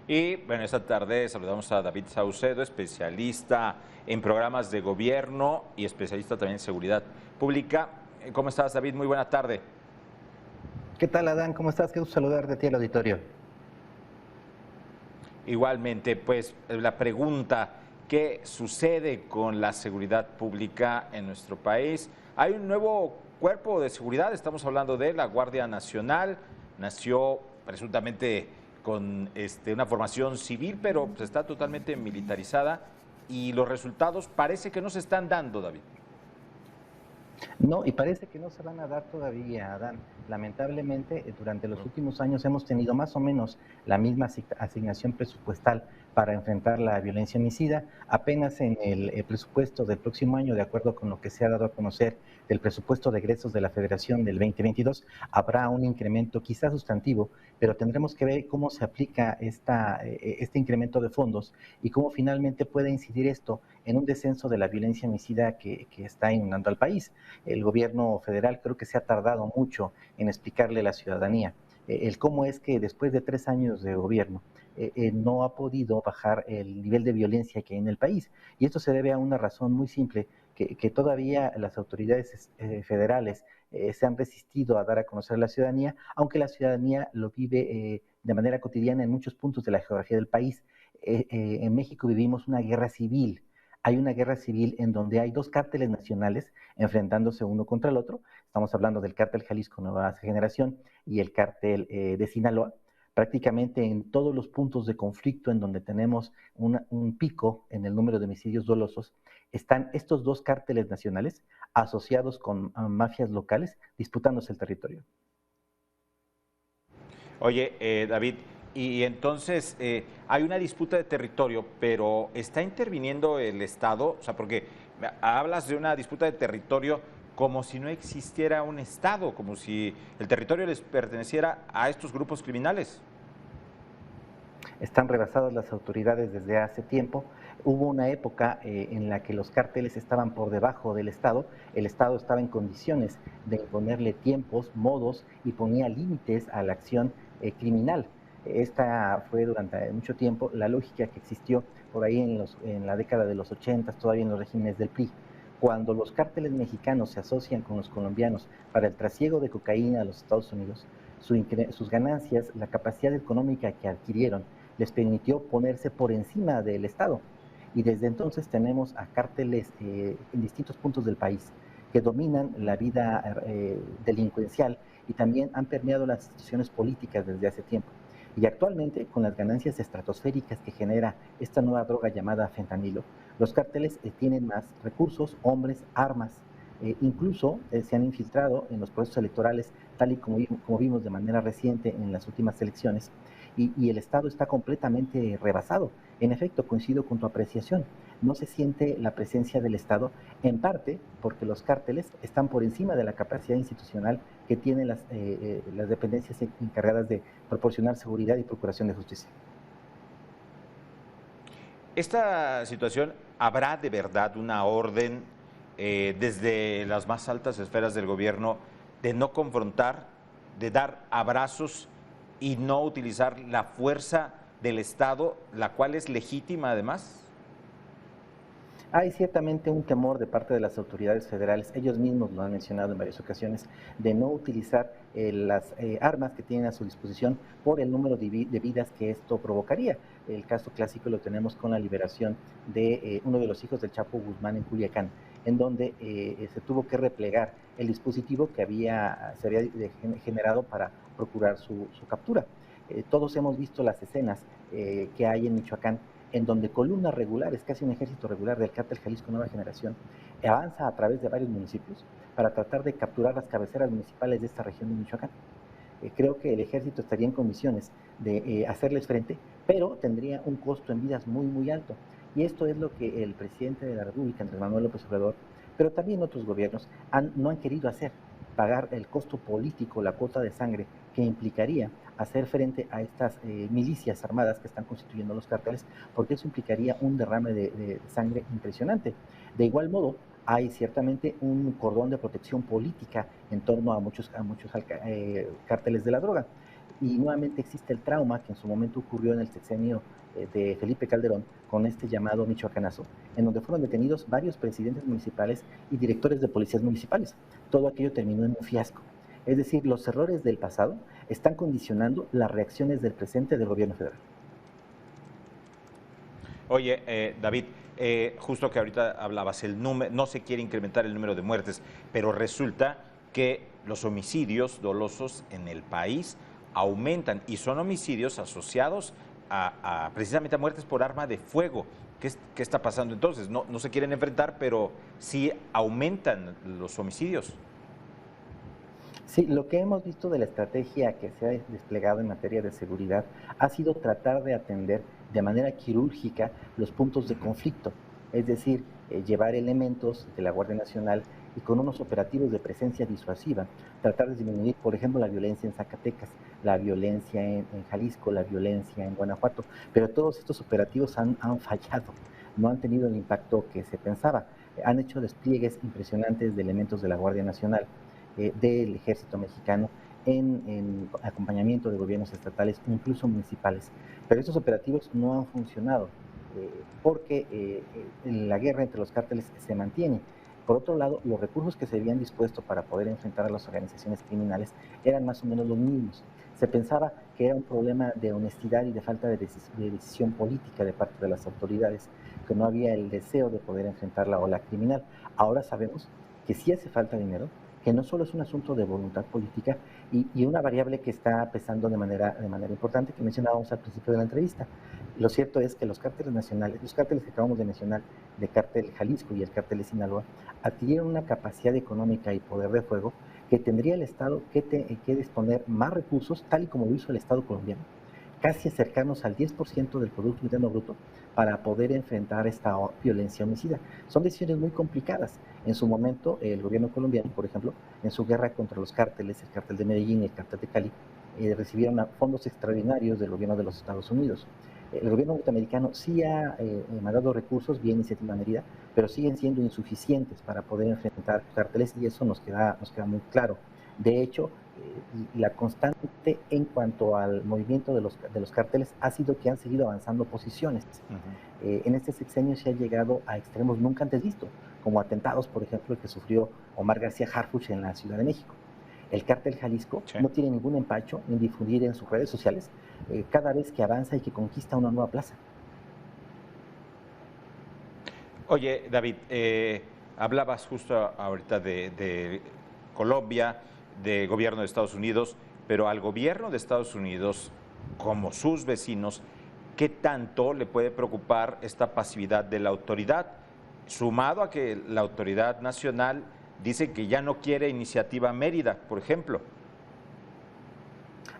Y bueno, esta tarde saludamos a David Saucedo, especialista en programas de gobierno y especialista también en seguridad pública. ¿Cómo estás, David? Muy buena tarde. ¿Qué tal, Adán? ¿Cómo estás? Qué gusto saludarte a ti al auditorio. Igualmente, pues la pregunta, ¿qué sucede con la seguridad pública en nuestro país? Hay un nuevo cuerpo de seguridad, estamos hablando de la Guardia Nacional, nació presuntamente con una formación civil, pero pues, está totalmente militarizada y los resultados parece que no se están dando, David. No, y parece que no se van a dar todavía, Adán. Lamentablemente, durante los últimos años hemos tenido más o menos la misma asignación presupuestal para enfrentar la violencia homicida. Apenas en el presupuesto del próximo año, de acuerdo con lo que se ha dado a conocer del presupuesto de egresos de la Federación del 2022, habrá un incremento quizás sustantivo, pero tendremos que ver cómo se aplica este incremento de fondos y cómo finalmente puede incidir esto en un descenso de la violencia homicida que está inundando al país. El gobierno federal creo que se ha tardado mucho en explicarle a la ciudadanía el cómo es que después de 3 años de gobierno no ha podido bajar el nivel de violencia que hay en el país. Y esto se debe a una razón muy simple, que todavía las autoridades federales se han resistido a dar a conocer a la ciudadanía, aunque la ciudadanía lo vive de manera cotidiana en muchos puntos de la geografía del país. En México vivimos una guerra civil. Hay una guerra civil en donde hay dos cárteles nacionales enfrentándose uno contra el otro. Estamos hablando del cártel Jalisco Nueva Generación y el cártel de Sinaloa. Prácticamente en todos los puntos de conflicto en donde tenemos un pico en el número de homicidios dolosos, están estos dos cárteles nacionales asociados con mafias locales disputándose el territorio. Oye, David, y entonces hay una disputa de territorio, pero ¿está interviniendo el Estado? O sea, porque hablas de una disputa de territorio como si no existiera un Estado, como si el territorio les perteneciera a estos grupos criminales. Están rebasadas las autoridades desde hace tiempo. Hubo una época en la que los cárteles estaban por debajo del Estado, el Estado estaba en condiciones de imponerle tiempos, modos y ponía límites a la acción criminal. Esta fue durante mucho tiempo la lógica que existió por ahí en la década de los 80, todavía en los regímenes del PRI. Cuando los cárteles mexicanos se asocian con los colombianos para el trasiego de cocaína a los Estados Unidos, sus ganancias, la capacidad económica que adquirieron, les permitió ponerse por encima del Estado. Y desde entonces tenemos a cárteles en distintos puntos del país que dominan la vida delincuencial y también han permeado las instituciones políticas desde hace tiempo. Y actualmente, con las ganancias estratosféricas que genera esta nueva droga llamada fentanilo, los cárteles tienen más recursos, hombres, armas. Incluso se han infiltrado en los procesos electorales, tal y como vimos de manera reciente en las últimas elecciones, y el Estado está completamente rebasado. En efecto, coincido con tu apreciación. No se siente la presencia del Estado, en parte porque los cárteles están por encima de la capacidad institucional que tienen las dependencias encargadas de proporcionar seguridad y procuración de justicia. Esta situación, ¿habrá de verdad una orden desde las más altas esferas del gobierno de no confrontar, de dar abrazos y no utilizar la fuerza del Estado, la cual es legítima además? Hay ciertamente un temor de parte de las autoridades federales, ellos mismos lo han mencionado en varias ocasiones, de no utilizar las armas que tienen a su disposición por el número de vidas que esto provocaría. El caso clásico lo tenemos con la liberación de uno de los hijos del Chapo Guzmán en Culiacán, en donde se tuvo que replegar el dispositivo que se había generado para procurar su captura. Todos hemos visto las escenas que hay en Michoacán en donde columnas regulares, casi un ejército regular del cártel Jalisco Nueva Generación, avanza a través de varios municipios para tratar de capturar las cabeceras municipales de esta región de Michoacán. Creo que el ejército estaría en condiciones de hacerles frente, pero tendría un costo en vidas muy, muy alto. Y esto es lo que el presidente de la República, Andrés Manuel López Obrador, pero también otros gobiernos, no han querido hacer, pagar el costo político, la cuota de sangre que implicaría hacer frente a estas milicias armadas que están constituyendo los cárteles, porque eso implicaría un derrame de sangre impresionante. De igual modo, hay ciertamente un cordón de protección política en torno a muchos cárteles de la droga. y nuevamente existe el trauma que en su momento ocurrió en el sexenio de Felipe Calderón con este llamado Michoacanazo, en donde fueron detenidos varios presidentes municipales y directores de policías municipales. Todo aquello terminó en un fiasco. Es decir, los errores del pasado están condicionando las reacciones del presente del gobierno federal. Oye, David, justo que ahorita hablabas, el número, no se quiere incrementar el número de muertes, pero resulta que los homicidios dolosos en el país aumentan y son homicidios asociados precisamente a muertes por arma de fuego. ¿Qué está pasando entonces? No se quieren enfrentar, pero sí aumentan los homicidios. Sí, lo que hemos visto de la estrategia que se ha desplegado en materia de seguridad ha sido tratar de atender de manera quirúrgica los puntos de conflicto, es decir, llevar elementos de la Guardia Nacional y con unos operativos de presencia disuasiva, tratar de disminuir, por ejemplo, la violencia en Zacatecas, la violencia en Jalisco, la violencia en Guanajuato, pero todos estos operativos han fallado, no han tenido el impacto que se pensaba. Han hecho despliegues impresionantes de elementos de la Guardia Nacional, del ejército mexicano en acompañamiento de gobiernos estatales o incluso municipales. Pero estos operativos no han funcionado porque la guerra entre los cárteles se mantiene. Por otro lado, los recursos que se habían dispuesto para poder enfrentar a las organizaciones criminales eran más o menos los mismos. Se pensaba que era un problema de honestidad y de falta de decisión política de parte de las autoridades, que no había el deseo de poder enfrentar la ola criminal. Ahora sabemos que sí hace falta dinero, que no solo es un asunto de voluntad política y una variable que está pesando de manera importante que mencionábamos al principio de la entrevista. Lo cierto es que los cárteles nacionales, los cárteles que acabamos de mencionar, de cártel Jalisco y el cártel de Sinaloa, adquirieron una capacidad económica y poder de fuego que tendría el Estado que disponer más recursos, tal y como lo hizo el Estado colombiano, casi cercanos al 10% del Producto Interno Bruto para poder enfrentar esta violencia homicida. Son decisiones muy complicadas. En su momento, el gobierno colombiano, por ejemplo, en su guerra contra los cárteles, el cártel de Medellín y el cártel de Cali, recibieron fondos extraordinarios del gobierno de los Estados Unidos. El gobierno norteamericano sí ha mandado recursos vía iniciativa Mérida, pero siguen siendo insuficientes para poder enfrentar cárteles y eso nos queda muy claro. De hecho, la constante en cuanto al movimiento de los cárteles ha sido que han seguido avanzando posiciones. En este sexenio se ha llegado a extremos nunca antes vistos, como atentados, por ejemplo, el que sufrió Omar García Harfuch en la Ciudad de México. El cártel Jalisco no tiene ningún empacho en difundir en sus redes sociales cada vez que avanza y que conquista una nueva plaza. Oye, David, hablabas justo ahorita de Colombia, de gobierno de Estados Unidos, pero al gobierno de Estados Unidos, como sus vecinos, ¿qué tanto le puede preocupar esta pasividad de la autoridad? Sumado a que la autoridad nacional dice que ya no quiere iniciativa Mérida, por ejemplo.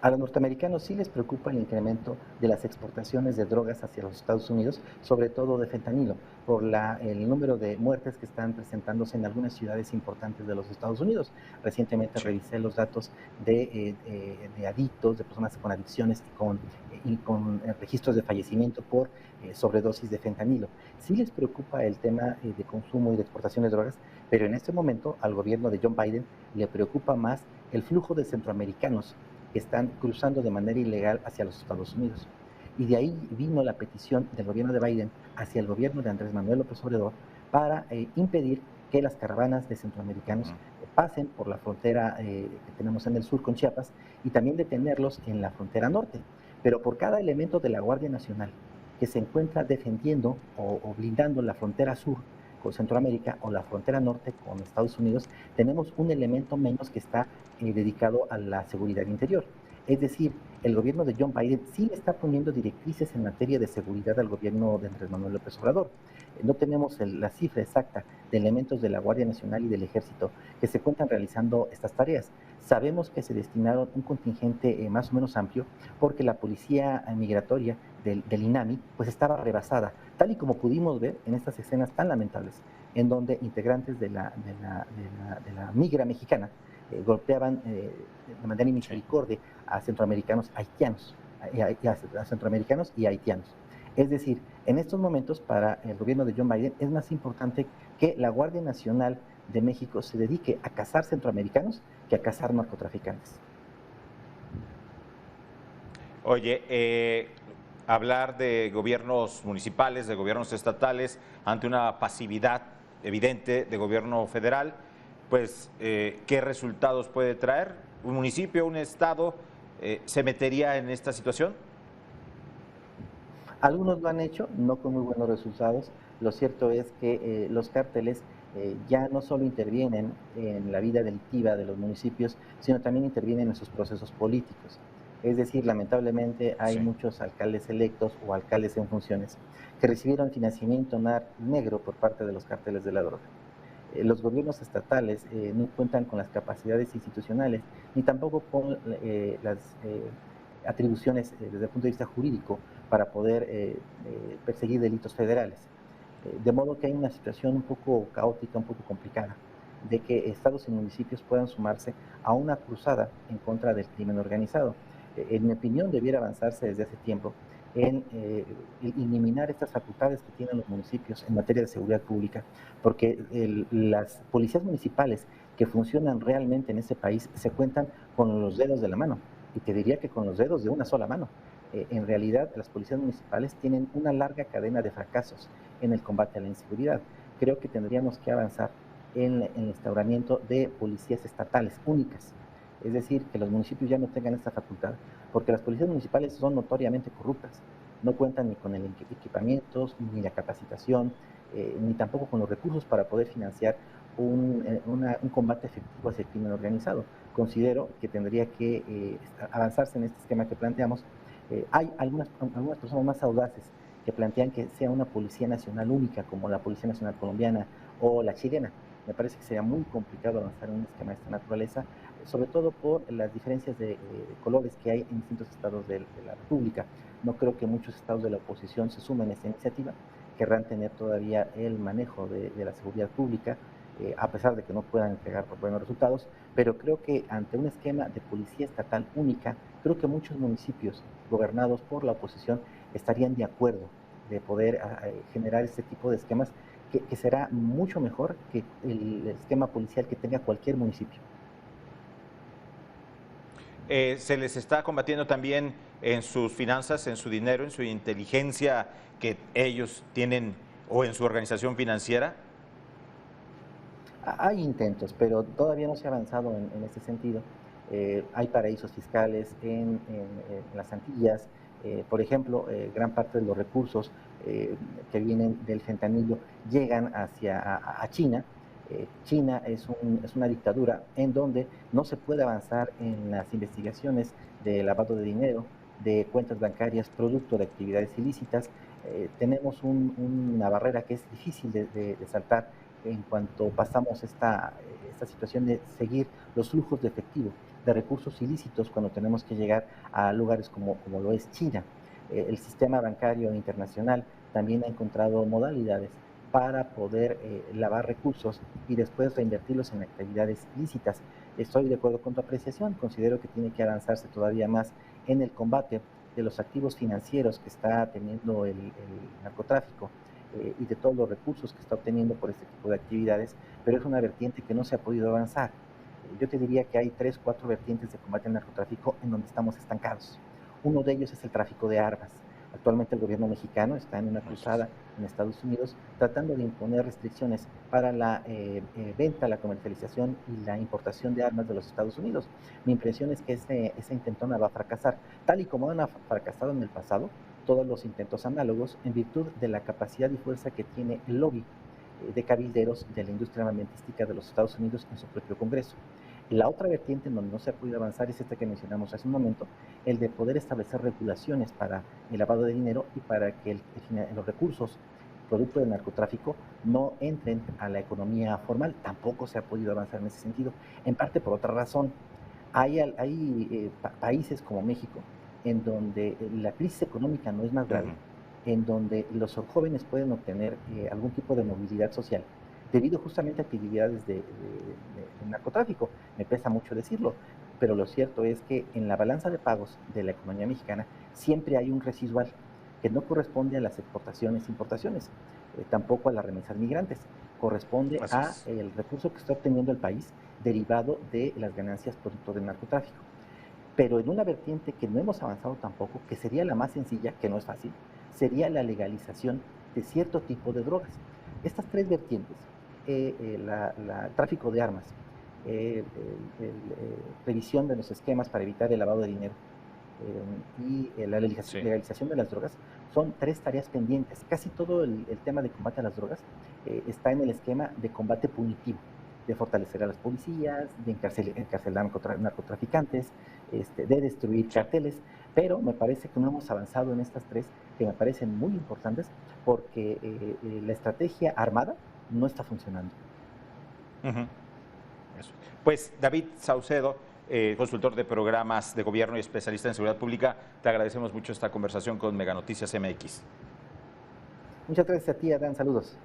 A los norteamericanos sí les preocupa el incremento de las exportaciones de drogas hacia los Estados Unidos, sobre todo de fentanilo, por el número de muertes que están presentándose en algunas ciudades importantes de los Estados Unidos. Recientemente revisé los datos de adictos, de personas con adicciones y con registros de fallecimiento por sobredosis de fentanilo. Sí les preocupa el tema de consumo y de exportación de drogas, pero en este momento al gobierno de John Biden le preocupa más el flujo de centroamericanos que están cruzando de manera ilegal hacia los Estados Unidos. Y de ahí vino la petición del gobierno de Biden hacia el gobierno de Andrés Manuel López Obrador para impedir que las caravanas de centroamericanos pasen por la frontera que tenemos en el sur con Chiapas y también detenerlos en la frontera norte. Pero por cada elemento de la Guardia Nacional que se encuentra defendiendo o blindando la frontera sur con Centroamérica o la frontera norte con Estados Unidos, tenemos un elemento menos que está dedicado a la seguridad interior. Es decir, el gobierno de John Biden sí le está poniendo directrices en materia de seguridad al gobierno de Andrés Manuel López Obrador. No tenemos la cifra exacta de elementos de la Guardia Nacional y del Ejército que se encuentran realizando estas tareas. Sabemos que se destinaron un contingente más o menos amplio porque la policía migratoria del INAMI pues estaba rebasada, tal y como pudimos ver en estas escenas tan lamentables, en donde integrantes de la migra mexicana golpeaban de manera inmisericordia a centroamericanos haitianos, a centroamericanos y haitianos. Es decir, en estos momentos para el gobierno de John Biden es más importante que la Guardia Nacional de México se dedique a cazar centroamericanos que a cazar narcotraficantes. Oye, hablar de gobiernos municipales, de gobiernos estatales, ante una pasividad evidente de gobierno federal, pues, ¿qué resultados puede traer? ¿Un municipio, un estado se metería en esta situación? Algunos lo han hecho, no con muy buenos resultados. Lo cierto es que los cárteles ya no solo intervienen en la vida delictiva de los municipios, sino también intervienen en sus procesos políticos. Es decir, lamentablemente hay Sí. muchos alcaldes electos o alcaldes en funciones que recibieron financiamiento negro por parte de los cárteles de la droga. Los gobiernos estatales no cuentan con las capacidades institucionales ni tampoco con las atribuciones desde el punto de vista jurídico para poder perseguir delitos federales. De modo que hay una situación un poco caótica, un poco complicada, de que estados y municipios puedan sumarse a una cruzada en contra del crimen organizado. En mi opinión, debiera avanzarse desde hace tiempo en eliminar estas facultades que tienen los municipios en materia de seguridad pública, porque las policías municipales que funcionan realmente en ese país se cuentan con los dedos de la mano, y te diría que con los dedos de una sola mano. En realidad, las policías municipales tienen una larga cadena de fracasos en el combate a la inseguridad. Creo que tendríamos que avanzar en el instauramiento de policías estatales únicas, es decir, que los municipios ya no tengan esta facultad, porque las policías municipales son notoriamente corruptas, no cuentan ni con el equipamientos, ni la capacitación, ni tampoco con los recursos para poder financiar un combate efectivo hacia el crimen organizado. Considero que tendría que avanzarse en este esquema que planteamos. Hay algunas personas más audaces que plantean que sea una policía nacional única, como la Policía Nacional Colombiana o la chilena. Me parece que sería muy complicado avanzar en un esquema de esta naturaleza, sobre todo por las diferencias de colores que hay en distintos estados de la República. No creo que muchos estados de la oposición se sumen a esta iniciativa, querrán tener todavía el manejo de la seguridad pública, a pesar de que no puedan entregar buenos resultados, pero creo que ante un esquema de policía estatal única, creo que muchos municipios gobernados por la oposición estarían de acuerdo de poder generar este tipo de esquemas que será mucho mejor que el esquema policial que tenga cualquier municipio. Se les está combatiendo también en sus finanzas, en su dinero, en su inteligencia que ellos tienen o en su organización financiera. Hay intentos, pero todavía no se ha avanzado en este sentido. Hay paraísos fiscales en las Antillas. Por ejemplo, gran parte de los recursos que vienen del fentanilo llegan a China. China es una dictadura en donde no se puede avanzar en las investigaciones de lavado de dinero, de cuentas bancarias, producto de actividades ilícitas. Tenemos una barrera que es difícil de saltar en cuanto pasamos esta situación de seguir los flujos de efectivo, de recursos ilícitos cuando tenemos que llegar a lugares como lo es China. El sistema bancario internacional también ha encontrado modalidades para poder lavar recursos y después reinvertirlos en actividades lícitas. Estoy de acuerdo con tu apreciación, considero que tiene que avanzarse todavía más en el combate de los activos financieros que está teniendo el narcotráfico y de todos los recursos que está obteniendo por este tipo de actividades, pero es una vertiente que no se ha podido avanzar. Yo te diría que hay tres, cuatro vertientes de combate al narcotráfico en donde estamos estancados. Uno de ellos es el tráfico de armas. Actualmente el gobierno mexicano está en una Eso es. cruzada en Estados Unidos tratando de imponer restricciones para la venta, la comercialización y la importación de armas de los Estados Unidos. Mi impresión es que esa intentona va a fracasar, tal y como han fracasado en el pasado todos los intentos análogos en virtud de la capacidad y fuerza que tiene el lobby de cabilderos de la industria armamentística de los Estados Unidos en su propio Congreso. La otra vertiente en donde no se ha podido avanzar es esta que mencionamos hace un momento, el de poder establecer regulaciones para el lavado de dinero y para que los recursos producto del narcotráfico no entren a la economía formal. Tampoco se ha podido avanzar en ese sentido, en parte por otra razón. Hay países como México en donde la crisis económica no es más grave, Ujú. en donde los jóvenes pueden obtener algún tipo de movilidad social debido justamente a actividades de narcotráfico. Me pesa mucho decirlo, pero lo cierto es que en la balanza de pagos de la economía mexicana siempre hay un residual que no corresponde a las exportaciones e importaciones, tampoco a las remesas migrantes, corresponde Así a es. el recurso que está obteniendo el país derivado de las ganancias producto del narcotráfico. Pero en una vertiente que no hemos avanzado tampoco, que sería la más sencilla, que no es fácil, sería la legalización de cierto tipo de drogas. Estas tres vertientes, el tráfico de armas, revisión de los esquemas para evitar el lavado de dinero y la legalización de las drogas, son tres tareas pendientes. Casi todo el tema de combate a las drogas está en el esquema de combate punitivo, de fortalecer a las policías, de encarcelar narcotraficantes, de destruir carteles, pero me parece que no hemos avanzado en estas tres, que me parecen muy importantes, porque la estrategia armada no está funcionando. Eso. Pues David Saucedo, consultor de programas de gobierno y especialista en seguridad pública, te agradecemos mucho esta conversación con Mega Noticias MX. Muchas gracias a ti, Adán. Saludos.